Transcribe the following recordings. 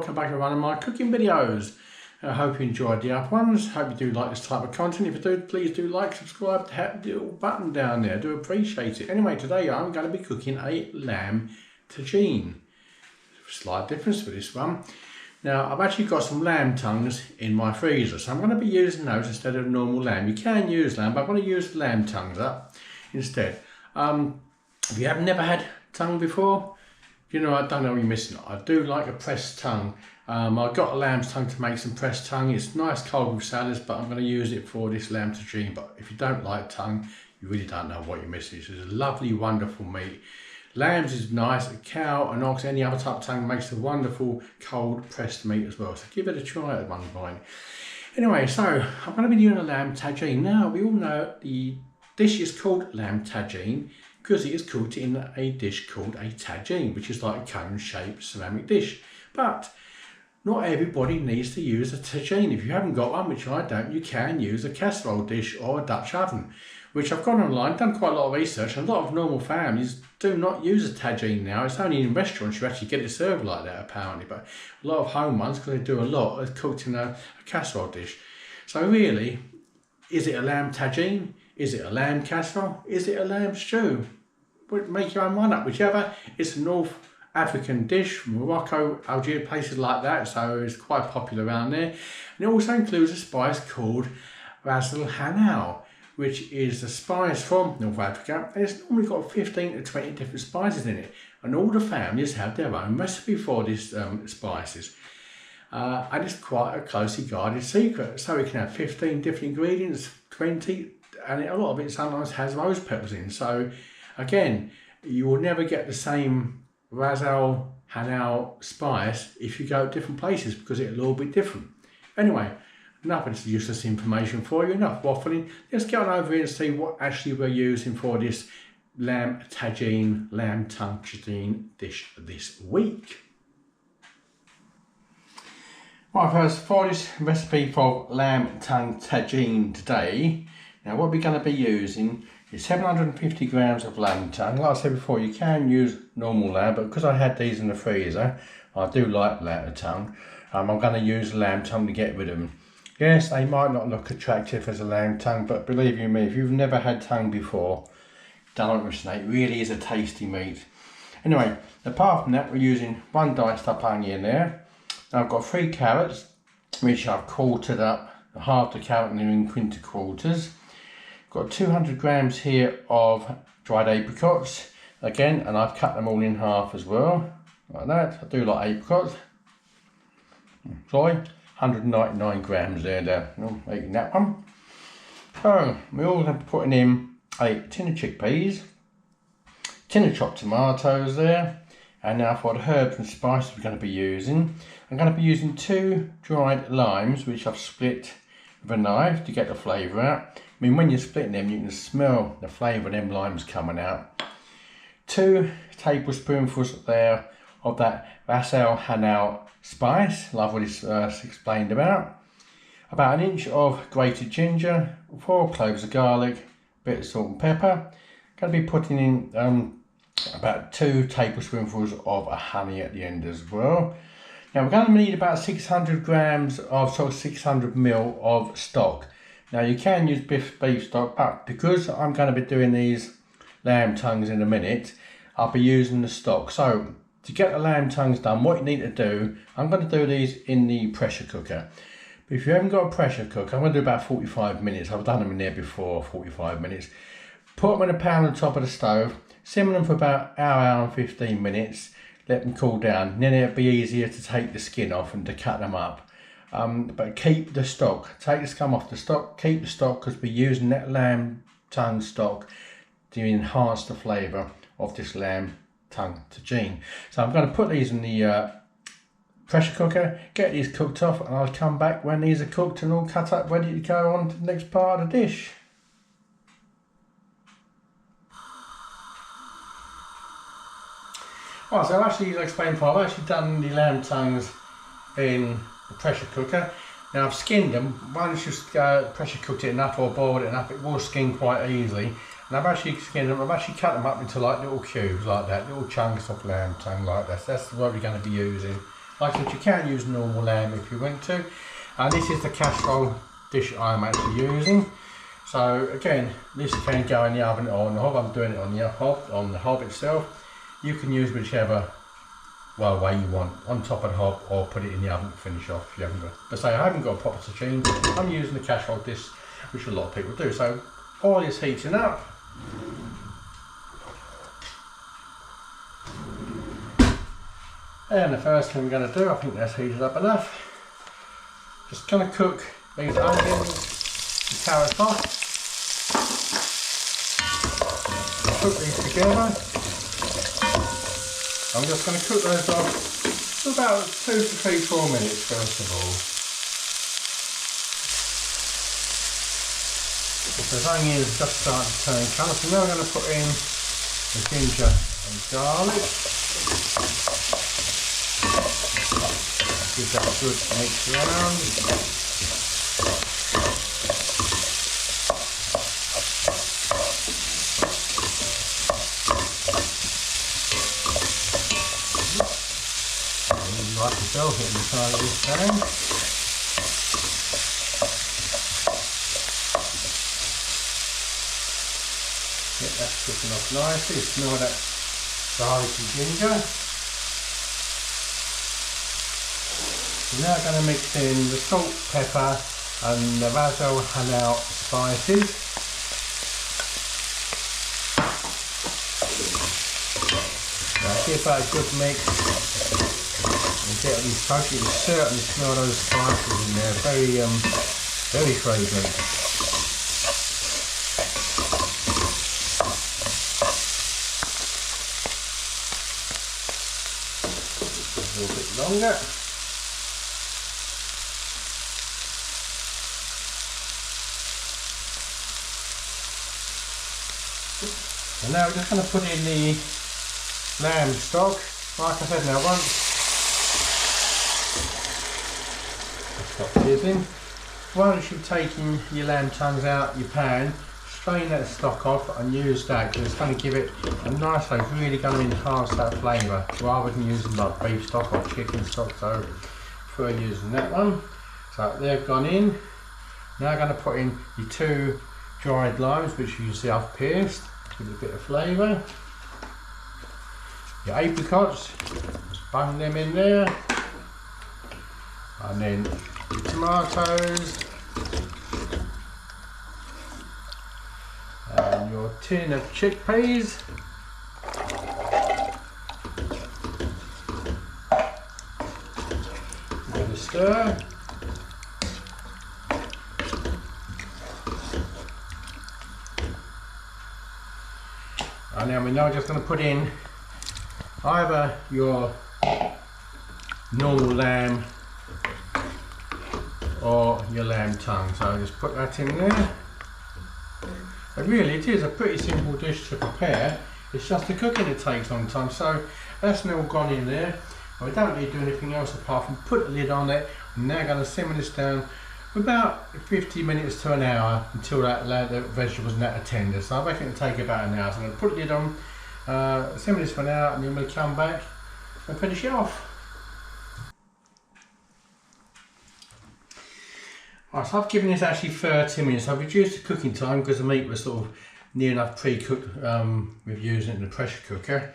welcome back to one of my cooking videos. I hope you enjoyed the other ones. Hope you do like this type of content. If you do, please do like, subscribe, hit the little button down there. I do appreciate it. Anyway, today I'm going to be cooking a lamb tagine. Slight difference for this one. Now I've actually got some lamb tongues in my freezer, so I'm going to be using those instead of normal lamb. You can use lamb, but I'm going to use the lamb tongues up instead. If you have never had tongue before, you know, I don't know what you're missing. I do like a pressed tongue. I've got a lamb's tongue to make some pressed tongue. It's nice cold with salads, but I'm going to use it for this lamb tagine. But if you don't like tongue, you really don't know what you're missing. It's a lovely, wonderful meat. Lamb's is nice. A cow, an ox, any other type of tongue makes a wonderful cold pressed meat as well. So give it a try at one point. Anyway, so I'm going to be doing a lamb tagine. Now we all know the dish is called lamb tagine because it is cooked in a dish called a tagine, which is like a cone-shaped ceramic dish. But not everybody needs to use a tagine. If you haven't got one, which I don't, you can use a casserole dish or a Dutch oven, which I've gone online, done quite a lot of research, and a lot of normal families do not use a tagine now. It's only in restaurants you actually get it served like that, apparently, but a lot of home ones, because they do a lot, are cooked in a casserole dish. So really, is it a lamb tagine? Is it a lamb casserole? Is it a lamb stew? Make your own mind up. Whichever. It's a North African dish, Morocco, Algeria, places like that, so it's quite popular around there. And it also includes a spice called ras el hanout, which is a spice from North Africa, and it's normally got 15 to 20 different spices in it. And all the families have their own recipe for these spices. And it's quite a closely guarded secret. So we can have 15 different ingredients, 20, and a lot of it sometimes has rose peppers in. So again, you will never get the same ras el hanout spice if you go to different places, because it'll all be different. Anyway, enough of this useless information for you, enough waffling. Let's get on over here and see what actually we're using for this lamb tagine, lamb tongue tagine dish this week. Right, first, for this recipe for lamb tongue tagine today, now what we're going to be using is 750 grams of lamb tongue. Like I said before, you can use normal lamb, but because I had these in the freezer, I do like lamb tongue. I'm going to use lamb tongue to get rid of them. Yes, they might not look attractive as a lamb tongue, but believe you me, if you've never had tongue before, don't understand, it really is a tasty meat. Anyway, apart from that, we're using one diced up onion there. Now I've got 3 carrots, which I've quartered up, half the carrot and in quinter quarters. Got 200 grams here of dried apricots, again, and I've cut them all in half as well, like that. I do like apricots. Sorry, 199 grams there, making that one. So we also have putting in a tin of chickpeas, tin of chopped tomatoes there, and now for the herbs and spices we're going to be using, I'm going to be using 2 dried limes, which I've split with a knife to get the flavour out. I mean, when you're splitting them, you can smell the flavour of them limes coming out. 2 tablespoonfuls there of that ras el hanout spice, like what it's explained about. About 1 inch of grated ginger, 4 cloves of garlic, a bit of salt and pepper. Going to be putting in about 2 tablespoonfuls of honey at the end as well. Now we're going to need about 600 grams of 600 ml of stock. Now you can use beef stock, but because I'm going to be doing these lamb tongues in a minute, I'll be using the stock. So to get the lamb tongues done, what you need to do, I'm going to do these in the pressure cooker. But if you haven't got a pressure cooker, I'm going to do about 45 minutes. I've done them in there before, 45 minutes. Put them in a pan on the top of the stove, simmer them for about an hour and 15 minutes, let them cool down. Then it'll be easier to take the skin off and to cut them up. But keep the stock, take the scum off the stock, keep the stock, because we're using that lamb tongue stock to enhance the flavour of this lamb tongue tagine. So I'm going to put these in the pressure cooker, get these cooked off, and I'll come back when these are cooked and all cut up, ready to go on to the next part of the dish. Right, so I've actually explained before, I've actually done the lamb tongues in the pressure cooker. Now I've skinned them. Once you've pressure cooked it enough or boiled it enough, it will skin quite easily. And I've actually skinned them, I've actually cut them up into like little cubes like that, little chunks of lamb tongue like that. So that's what we're going to be using Like I said, you can use normal lamb if you want to. And this is the casserole dish I'm actually using. So again, this can go in the oven or on the hob. I'm doing it on the hob itself. You can use whichever way you want, on top of the hob, or put it in the oven to finish off if you haven't got. But say I haven't got a proper tagine, I'm using the casserole dish, which a lot of people do. So oil is heating up. And the first thing we're going to do, I think that's heated up enough. Just going to cook these onions and carrots off. Cook these together. I'm just going to cook those off for about 2 to 3, 4 minutes first of all. If those onions just start to turn colour, so now we're going to put in the ginger and garlic. Give that a good mix around. Like yourself hitting the side of this pan. Get that cooking off nicely. Smell that garlic and ginger. We're now going to mix in the salt, pepper and the Hanout spices. Now give that a good mix and get these spices. You certainly smell those spices in there, very fragrant. A little bit longer. And now we're just going to put in the lamb stock. Like I said, now stop sizzling. Once you've taken your lamb tongues out your pan, strain that stock off and use that, because it's going to give it a nice, really going to enhance that flavour rather than using like beef stock or chicken stock. So prefer using that one. So they've gone in. Now I'm going to put in your 2 dried limes, which you can see I've pierced. Give it a bit of flavour. Your apricots, just bung them in there. And then your tomatoes. And your tin of chickpeas. Give it a stir. And then we're now just going to put in either your normal lamb or your lamb tongue. So just put that in there. But really it is a pretty simple dish to prepare. It's just the cooking that takes a long time. So that's now gone in there. We don't need to do anything else apart from put the lid on it. I'm now going to simmer this down for about 50 minutes to an hour until the vegetables and that are tender. So I reckon it'll take about an hour. So I'm going to put the lid on, simmer this for an hour, and then we'll come back and finish it off. Right, so I've given this actually 30 minutes. I've reduced the cooking time because the meat was sort of near enough pre-cooked with using it in the pressure cooker.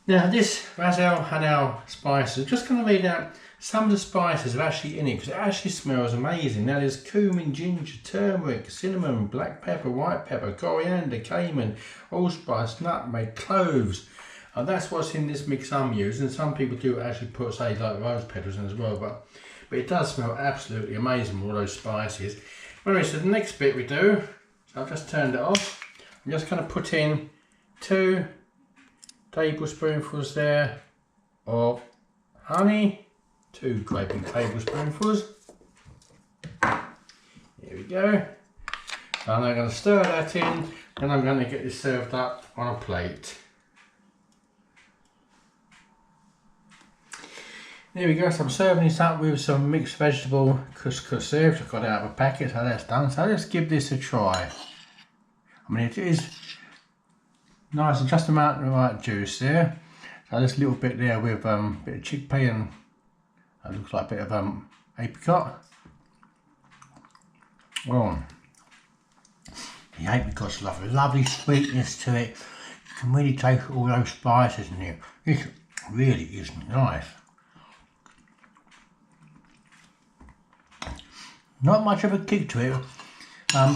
Now this Hanout spices, I'm just going to read out some of the spices are actually in it because it actually smells amazing. Now there's cumin, ginger, turmeric, cinnamon, black pepper, white pepper, coriander, cayenne, allspice, nutmeg, cloves. And that's what's in this mix I'm using. Some people do actually put, say, like rose peppers in as well, but it does smell absolutely amazing with all those spices. Anyway, so the next bit we do, so I've just turned it off. I'm just going to put in 2 tablespoonfuls there of honey. 2 gaping tablespoonfuls. Here we go. And I'm going to stir that in, and I'm going to get this served up on a plate. There we go, so I'm serving this up with some mixed vegetable couscous there, which I've got out of a packet, so that's done. So let's give this a try. I mean, it is nice and just the amount of the right juice there. So this little bit there with a bit of chickpea and That looks like a bit of apricot. Well, the apricot's lovely, lovely sweetness to it. You can really taste all those spices in here. This really is nice. Not much of a kick to it,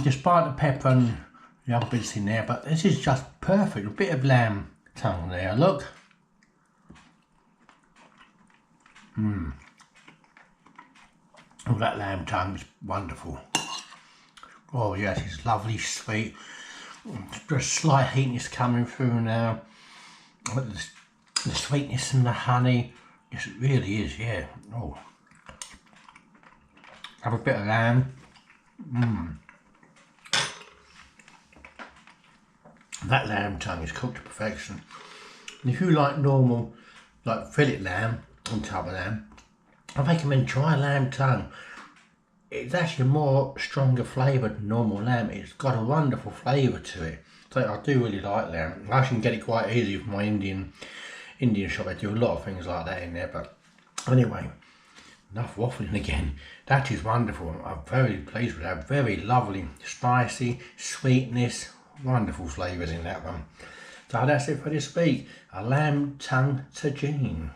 despite the pepper and the other bits in there, but this is just perfect. A bit of lamb tongue there, look. Oh, that lamb tongue is wonderful. Oh yes, it's lovely, sweet. Just slight heatness coming through now. The sweetness and the honey. Yes, it really is, yeah. Oh. Have a bit of lamb. That lamb tongue is cooked to perfection. And if you like normal, like fillet lamb on top of lamb, I recommend try lamb tongue. It's actually a more stronger flavour than normal lamb. It's got a wonderful flavour to it. So I do really like lamb. I can get it quite easy with my Indian shop. They do a lot of things like that in there. But anyway, enough waffling again. That is wonderful. I'm very pleased with that. Very lovely, spicy, sweetness, wonderful flavours in that one. So that's it for this week. A lamb tongue tagine.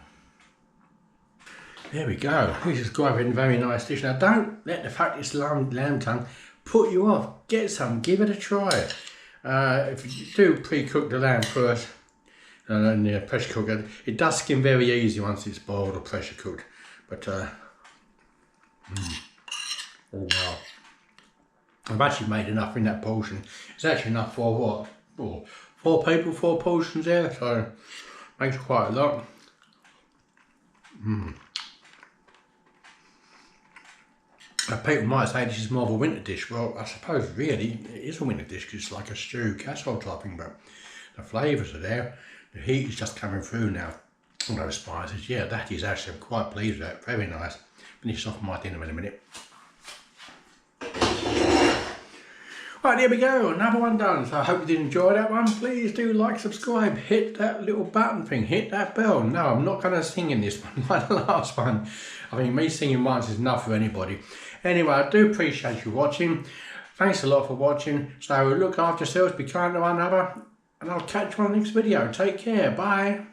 There we go. This is quite a very nice dish. Now don't let the fact it's lamb tongue put you off. Get some, give it a try. If you do pre-cook the lamb first and the pressure cooker, it does skin very easy once it's boiled or pressure cooked. But oh wow. I've actually made enough in that portion. It's actually enough for what? Four people, 4 portions there, so makes quite a lot. People might say this is more of a winter dish. Well, I suppose really it is a winter dish because it's like a stew, casserole topping, but the flavours are there. The heat is just coming through now. All those spices, yeah, that is actually, I'm quite pleased with that. Very nice. Finish off my dinner in a minute. Right, there we go, another one done. So I hope you did enjoy that one. Please do like, subscribe, hit that little button thing, hit that bell. No, I'm not going to sing in this one like the last one. I mean, me singing once is enough for anybody. Anyway, I do appreciate you watching. Thanks a lot for watching. So look after yourselves, be kind to one another, and I'll catch you on the next video. Take care, bye.